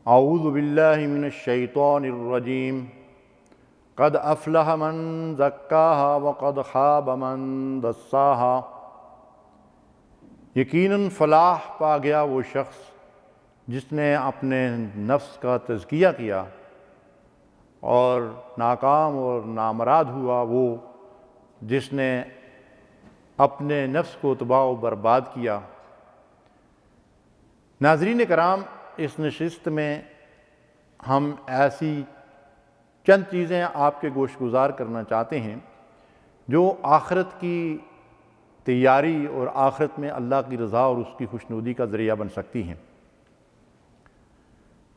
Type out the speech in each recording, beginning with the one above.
اعوذ باللہ من الشیطان الرجیم قد افلح من زکاہا وقد خاب من دساہا۔ یقیناً فلاح پا گیا وہ شخص جس نے اپنے نفس کا تزکیہ کیا، اور ناکام اور نامراد ہوا وہ جس نے اپنے نفس کو تباہ و برباد کیا۔ ناظرین کرام، اس نشست میں ہم ایسی چند چیزیں آپ کے گوش گزار کرنا چاہتے ہیں جو آخرت کی تیاری اور آخرت میں اللہ کی رضا اور اس کی خوشنودی کا ذریعہ بن سکتی ہیں۔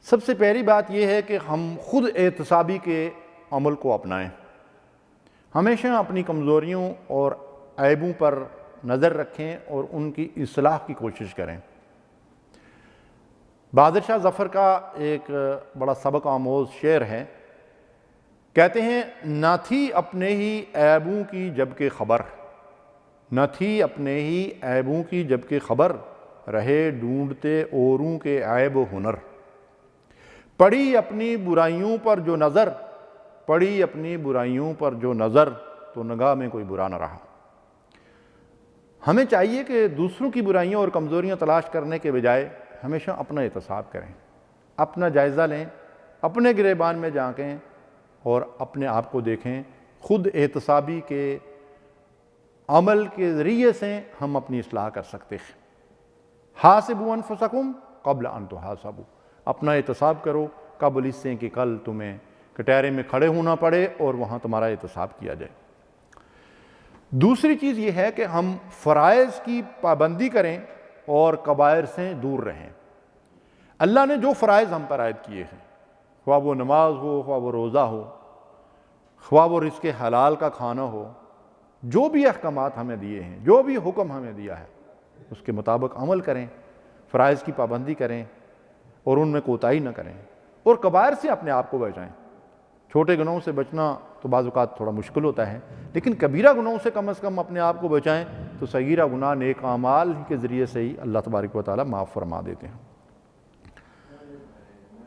سب سے پہلی بات یہ ہے کہ ہم خود احتسابی کے عمل کو اپنائیں۔ ہمیشہ اپنی کمزوریوں اور عیبوں پر نظر رکھیں اور ان کی اصلاح کی کوشش کریں۔ بہادر شاہ ظفر کا ایک بڑا سبق آموز شعر ہے، کہتے ہیں نہ تھی اپنے ہی عیبوں کی جبکہ خبر، نہ تھی اپنے ہی عیبوں کی جبکہ خبر، رہے ڈھونڈتے اوروں کے عیب و ہنر۔ پڑی اپنی برائیوں پر جو نظر، پڑی اپنی برائیوں پر جو نظر، تو نگاہ میں کوئی برا نہ رہا۔ ہمیں چاہیے کہ دوسروں کی برائیاں اور کمزوریاں تلاش کرنے کے بجائے ہمیشہ اپنا احتساب کریں، اپنا جائزہ لیں، اپنے گریبان میں جھانکیں اور اپنے آپ کو دیکھیں۔ خود احتسابی کے عمل کے ذریعے سے ہم اپنی اصلاح کر سکتے ہیں۔ حاسبوا انفسکم قبل ان تحاسبوا، اپنا احتساب کرو قبل اس سے کہ کل تمہیں کٹہرے میں کھڑے ہونا پڑے اور وہاں تمہارا احتساب کیا جائے۔ دوسری چیز یہ ہے کہ ہم فرائض کی پابندی کریں اور کبائر سے دور رہیں۔ اللہ نے جو فرائض ہم پر عائد کیے ہیں، خواہ وہ نماز ہو، خواہ وہ روزہ ہو، خواہ وہ رزق حلال کا کھانا ہو، جو بھی احکامات ہمیں دیے ہیں، جو بھی حکم ہمیں دیا ہے، اس کے مطابق عمل کریں، فرائض کی پابندی کریں اور ان میں کوتاہی نہ کریں، اور کبائر سے اپنے آپ کو بچائیں۔ چھوٹے گناہوں سے بچنا تو بعض اوقات تھوڑا مشکل ہوتا ہے، لیکن کبیرہ گناہوں سے کم از کم اپنے آپ کو بچائیں تو صغیرہ گناہ نیک اعمال کے ذریعے سے ہی اللہ تبارک و تعالیٰ معاف فرما دیتے ہیں۔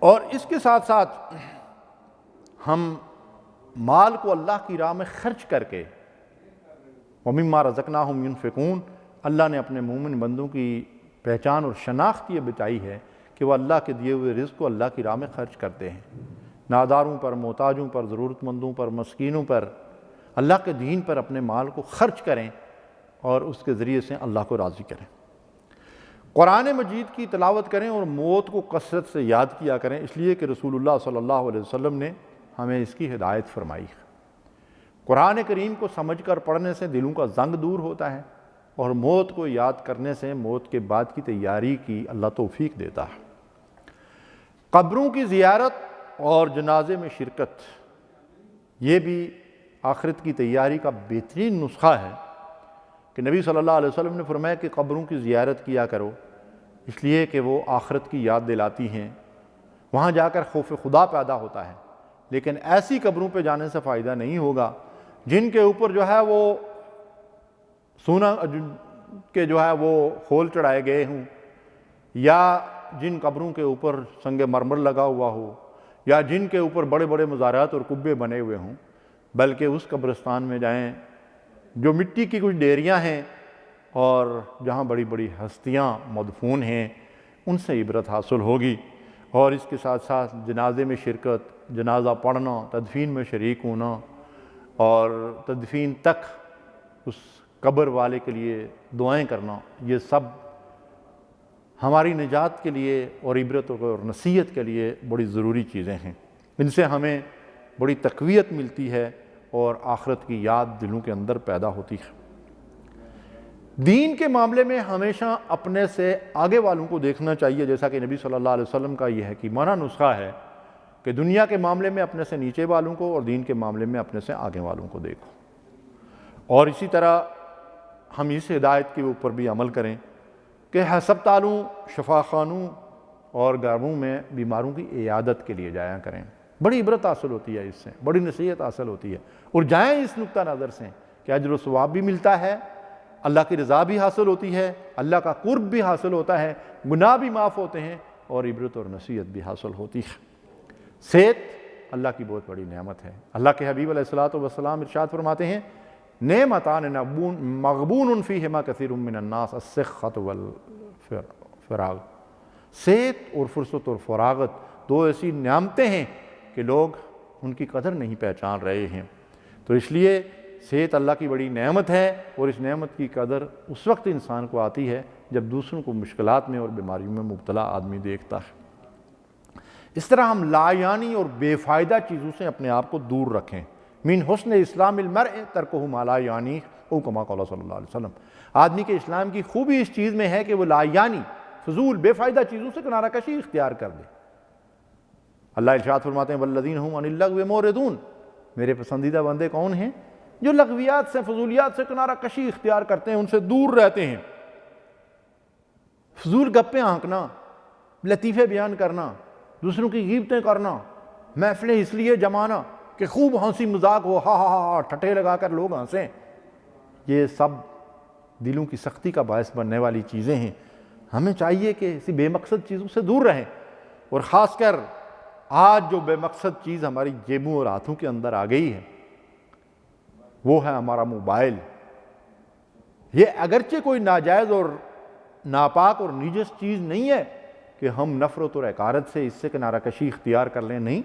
اور اس کے ساتھ ساتھ ہم مال کو اللہ کی راہ میں خرچ کر کے وَمِمَّا رَزَقْنَاهُمْ يُنْفِقُونَ، اللہ نے اپنے مومن بندوں کی پہچان اور شناخت یہ بتائی ہے کہ وہ اللہ کے دیے ہوئے رزق کو اللہ کی راہ میں خرچ کرتے ہیں۔ ناداروں پر، محتاجوں پر، ضرورت مندوں پر، مسکینوں پر، اللہ کے دین پر اپنے مال کو خرچ کریں اور اس کے ذریعے سے اللہ کو راضی کریں۔ قرآن مجید کی تلاوت کریں اور موت کو کثرت سے یاد کیا کریں، اس لیے کہ رسول اللہ صلی اللہ علیہ وسلم نے ہمیں اس کی ہدایت فرمائی ہے۔ قرآن کریم کو سمجھ کر پڑھنے سے دلوں کا زنگ دور ہوتا ہے، اور موت کو یاد کرنے سے موت کے بعد کی تیاری کی اللہ توفیق دیتا ہے۔ قبروں کی زیارت اور جنازے میں شرکت، یہ بھی آخرت کی تیاری کا بہترین نسخہ ہے کہ نبی صلی اللہ علیہ وسلم نے فرمایا کہ قبروں کی زیارت کیا کرو، اس لیے کہ وہ آخرت کی یاد دلاتی ہیں، وہاں جا کر خوف خدا پیدا ہوتا ہے۔ لیکن ایسی قبروں پہ جانے سے فائدہ نہیں ہوگا جن کے اوپر جو ہے وہ سونا کے جو ہے وہ خول چڑھائے گئے ہوں، یا جن قبروں کے اوپر سنگ مرمر لگا ہوا ہو، یا جن کے اوپر بڑے بڑے مزارات اور قبے بنے ہوئے ہوں، بلکہ اس قبرستان میں جائیں جو مٹی کی کچھ ڈیریاں ہیں اور جہاں بڑی بڑی ہستیاں مدفون ہیں، ان سے عبرت حاصل ہوگی۔ اور اس کے ساتھ ساتھ جنازے میں شرکت، جنازہ پڑھنا، تدفین میں شریک ہونا، اور تدفین تک اس قبر والے کے لیے دعائیں کرنا، یہ سب ہماری نجات کے لیے اور عبرت اور نصیحت کے لیے بڑی ضروری چیزیں ہیں۔ ان سے ہمیں بڑی تقویت ملتی ہے اور آخرت کی یاد دلوں کے اندر پیدا ہوتی ہے۔ دین کے معاملے میں ہمیشہ اپنے سے آگے والوں کو دیکھنا چاہیے، جیسا کہ نبی صلی اللہ علیہ وسلم کا یہ حکیمانہ نسخہ ہے کہ دنیا کے معاملے میں اپنے سے نیچے والوں کو اور دین کے معاملے میں اپنے سے آگے والوں کو دیکھو۔ اور اسی طرح ہم اس ہدایت کے اوپر بھی عمل کریں کہ ہسپتالوں، شفاخانوں اور گھروں میں بیماروں کی عیادت کے لیے جایا کریں۔ بڑی عبرت حاصل ہوتی ہے اس سے، بڑی نصیحت حاصل ہوتی ہے، اور جائیں اس نقطہ نظر سے کہ اجر و ثواب بھی ملتا ہے، اللہ کی رضا بھی حاصل ہوتی ہے، اللہ کا قرب بھی حاصل ہوتا ہے، گناہ بھی معاف ہوتے ہیں، اور عبرت اور نصیحت بھی حاصل ہوتی ہے۔ صحت اللہ کی بہت بڑی نعمت ہے۔ اللہ کے حبیب علیہ الصلوۃ والسلام ارشاد فرماتے ہیں نعمتان مغبون فیہما کثیر من الناس الصحۃ والفراغ، صحت اور فرصت اور فراغت دو ایسی نعمتیں ہیں کہ لوگ ان کی قدر نہیں پہچان رہے ہیں۔ تو اس لیے صحت اللہ کی بڑی نعمت ہے، اور اس نعمت کی قدر اس وقت انسان کو آتی ہے جب دوسروں کو مشکلات میں اور بیماریوں میں مبتلا آدمی دیکھتا ہے۔ اس طرح ہم لا یعنی اور بے فائدہ چیزوں سے اپنے آپ کو دور رکھیں۔ من حسن اسلام المرء ترکہ ما لا یعنی او کما قال صلی اللہ علیہ وسلم، آدمی کے اسلام کی خوبی اس چیز میں ہے کہ وہ لا یعنی فضول بے فائدہ چیزوں سے کنارہ کشی اختیار کر دے۔ اللہ ارشاد فرماتے ہیں والذین هم عن اللغو معرضون، میرے پسندیدہ بندے کون ہیں؟ جو لغویات سے فضولیات سے کنارہ کشی اختیار کرتے ہیں، ان سے دور رہتے ہیں۔ فضول گپیں ہانکنا، لطیفے بیان کرنا، دوسروں کی غیبتیں کرنا، محفلیں اس لیے جمانا کہ خوب ہنسی مذاق ہو، ہا ہا ہا ٹھٹے لگا کر لوگ ہنسیں، یہ سب دلوں کی سختی کا باعث بننے والی چیزیں ہیں۔ ہمیں چاہیے کہ اسی بے مقصد چیزوں سے دور رہیں، اور خاص کر آج جو بے مقصد چیز ہماری جیبوں اور ہاتھوں کے اندر آ گئی ہے وہ ہے ہمارا موبائل۔ یہ اگرچہ کوئی ناجائز اور ناپاک اور نجس چیز نہیں ہے کہ ہم نفرت اور حقارت سے اس سے کنارہ کشی اختیار کر لیں، نہیں،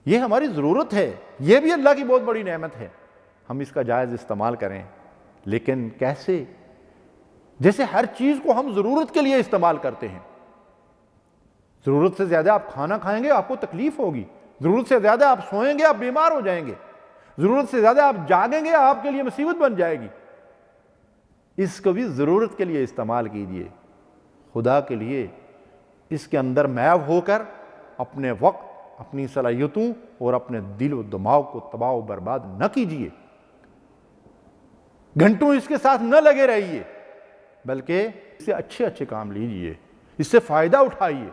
یہ ہماری ضرورت ہے، یہ بھی اللہ کی بہت بڑی نعمت ہے، ہم اس کا جائز استعمال کریں۔ لیکن کیسے؟ جیسے ہر چیز کو ہم ضرورت کے لیے استعمال کرتے ہیں۔ ضرورت سے زیادہ آپ کھانا کھائیں گے آپ کو تکلیف ہوگی، ضرورت سے زیادہ آپ سوئیں گے آپ بیمار ہو جائیں گے، ضرورت سے زیادہ آپ جاگیں گے آپ کے لیے مصیبت بن جائے گی۔ اس کو بھی ضرورت کے لیے استعمال کیجئے، خدا کے لیے اس کے اندر محو ہو کر اپنے وقت، اپنی صلاحیتوں اور اپنے دل و دماغ کو تباہ و برباد نہ کیجئے، گھنٹوں اس کے ساتھ نہ لگے رہیے، بلکہ اس سے اچھے اچھے کام لیجئے، اس سے فائدہ اٹھائیے،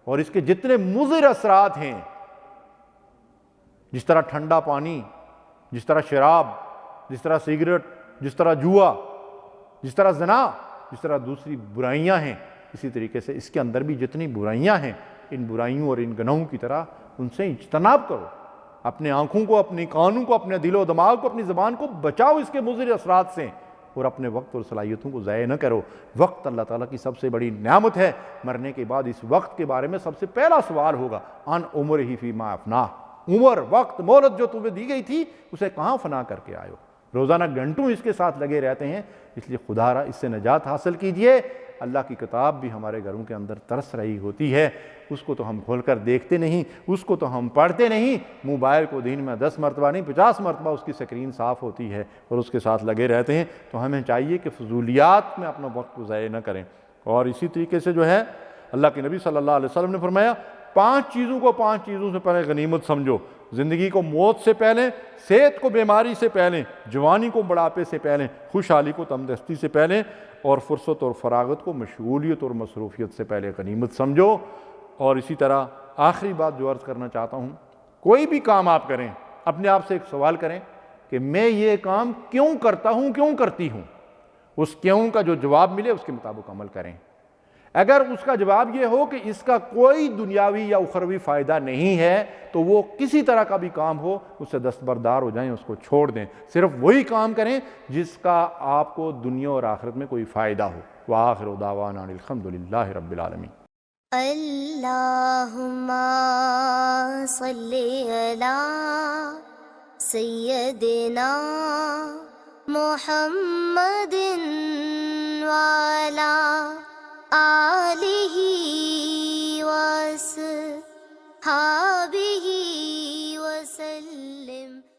اور اس کے جتنے مضر اثرات ہیں، جس طرح ٹھنڈا پانی، جس طرح شراب، جس طرح سگریٹ، جس طرح جوا، جس طرح زنا، جس طرح دوسری برائیاں ہیں، اسی طریقے سے اس کے اندر بھی جتنی برائیاں ہیں، ان برائیوں اور ان گناہوں کی طرح ان سے اجتناب کرو، اپنے آنکھوں کو، اپنی کانوں کو، اپنے دل و دماغ کو، اپنی زبان کو بچاؤ اس کے مضر اثرات سے، اور اپنے وقت اور صلاحیتوں کو ضائع نہ کرو۔ وقت اللہ تعالیٰ کی سب سے بڑی نعمت ہے، مرنے کے بعد اس وقت کے بارے میں سب سے پہلا سوال ہوگا عن عمرہ فیما افناہ، عمر، وقت، مہلت جو تمہیں دی گئی تھی اسے کہاں فنا کر کے آئے ہو؟ روزانہ گھنٹوں اس کے ساتھ لگے رہتے ہیں، اس لیے خدا را اس سے نجات حاصل کیجئے۔ اللہ کی کتاب بھی ہمارے گھروں کے اندر ترس رہی ہوتی ہے، اس کو تو ہم کھول کر دیکھتے نہیں، اس کو تو ہم پڑھتے نہیں، موبائل کو دن میں 10 مرتبہ نہیں 50 مرتبہ اس کی سکرین صاف ہوتی ہے اور اس کے ساتھ لگے رہتے ہیں۔ تو ہمیں چاہیے کہ فضولیات میں اپنا وقت کو ضائع نہ کریں۔ اور اسی طریقے سے جو ہے اللہ کے نبی صلی اللہ علیہ وسلم نے فرمایا 5 چیزوں کو 5 چیزوں سے پہلے غنیمت سمجھو، زندگی کو موت سے پہلے، صحت کو بیماری سے پہلے، جوانی کو بڑھاپے سے پہلے، خوشحالی کو تندرستی سے پہلے، اور فرصت اور فراغت کو مشغولیت اور مصروفیت سے پہلے غنیمت سمجھو۔ اور اسی طرح آخری بات جو عرض کرنا چاہتا ہوں، کوئی بھی کام آپ کریں اپنے آپ سے ایک سوال کریں کہ میں یہ کام کیوں کرتا ہوں، کیوں کرتی ہوں؟ اس کیوں کا جو جواب ملے اس کے مطابق عمل کریں۔ اگر اس کا جواب یہ ہو کہ اس کا کوئی دنیاوی یا اخروی فائدہ نہیں ہے تو وہ کسی طرح کا بھی کام ہو اس سے دستبردار ہو جائیں، اس کو چھوڑ دیں، صرف وہی کام کریں جس کا آپ کو دنیا اور آخرت میں کوئی فائدہ ہو۔ وآخر دعوانا الحمدللہ رب العالمین۔ اللہم صلی علی سیدنا محمد